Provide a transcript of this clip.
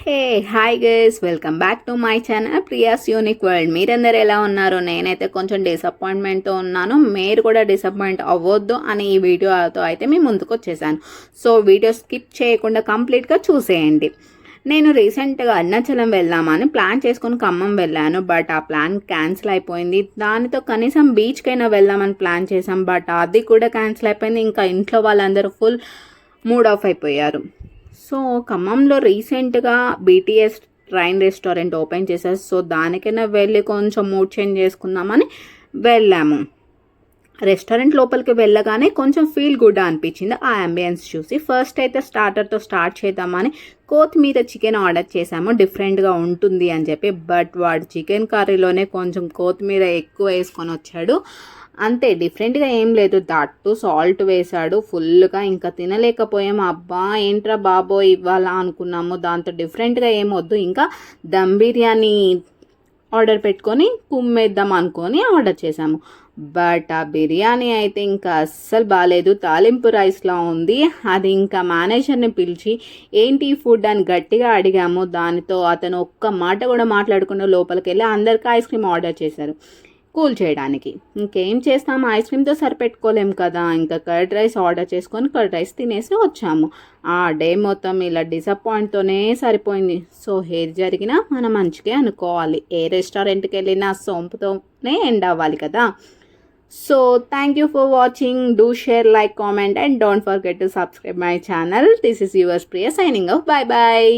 Hey hi guys, welcome back to my channel Priya's unique world. మీరందరూ ఎలా ఉన్నారు? నేనైతే కొంచెం డిసప్పాయింట్మెంట్తో ఉన్నాను. మీరు కూడా డిసప్పాయింట్ అవ్వద్దు అని ఈ వీడియోతో అయితే మేము ముందుకు వచ్చేసాను. సో వీడియో స్కిప్ చేయకుండా కంప్లీట్గా చూసేయండి. నేను రీసెంట్గా అరుణాచలం వెళ్దామని ప్లాన్ చేసుకుని ఖమ్మం వెళ్ళాను. బట్ ఆ ప్లాన్ క్యాన్సిల్ అయిపోయింది. దానితో కనీసం బీచ్కైనా వెళ్దామని ప్లాన్ చేసాం. బట్ అది కూడా క్యాన్సిల్ అయిపోయింది. ఇంకా ఇంట్లో వాళ్ళందరూ ఫుల్ మూడ్ ఆఫ్ అయిపోయారు. సో ఖమ్మంలో రీసెంట్గా బీటీఎస్ ట్రైన్ రెస్టారెంట్ ఓపెన్ చేశారు. సో దానికైనా వెళ్ళి కొంచెం మూడ్ చేంజ్ చేసుకుందామని వెళ్ళాము. రెస్టారెంట్ లోపలికి వెళ్ళగానే కొంచెం ఫీల్ గుడ్ అనిపించింది ఆ అంబియన్స్ చూసి. ఫస్ట్ అయితే స్టార్టర్తో స్టార్ట్ చేద్దామని కొత్తిమీర చికెన్ ఆర్డర్ చేసాము, డిఫరెంట్గా ఉంటుంది అని చెప్పి. బట్ వాడు చికెన్ కర్రీలోనే కొంచెం కొత్తిమీర ఎక్కువ వేసుకొని వచ్చాడు. అంతే, డిఫరెంట్గా ఏం లేదు. దట్టు సాల్ట్ వేశాడు ఫుల్గా. ఇంకా తినలేకపోయాము. అబ్బా ఏంట్రా బాబో ఇవ్వాలా అనుకున్నాము. దాంతో డిఫరెంట్గా ఏం వద్దు, ఇంకా దమ్ బిర్యానీ ఆర్డర్ పెట్టుకొని కుమ్మేద్దాం అనుకొని ఆర్డర్ చేసాము. బట్ ఆ బిర్యానీ అయితే ఇంకా అస్సలు బాగాలేదు. తాలింపు రైస్లా ఉంది. అది ఇంకా మేనేజర్ని పిలిచి ఏంటి ఫుడ్ అని గట్టిగా అడిగాము. దానితో అతను ఒక్క మాట కూడా మాట్లాడకుండా లోపలికి వెళ్ళి అందరికీ ఐస్ క్రీమ్ ఆర్డర్ చేశారు కూల్ చేయడానికి. ఇంకేం చేస్తాము, ఐస్ క్రీమ్తో సరిపెట్టుకోలేము కదా. ఇంకా కర్డ్ రైస్ ఆర్డర్ చేసుకొని కర్డ్ రైస్ తినేసి వచ్చాము. ఆ డే మొత్తం ఇలా డిసప్పాయింట్తోనే సరిపోయింది. సో ఏది జరిగినా మనం మంచిగా అనుకోవాలి. ఏ రెస్టారెంట్కి వెళ్ళినా సొంపుతోనే ఎండ్ అవ్వాలి కదా. So thank you for watching. Do share, like, comment and don't forget to subscribe my channel. This is yours Priya signing off. Bye bye.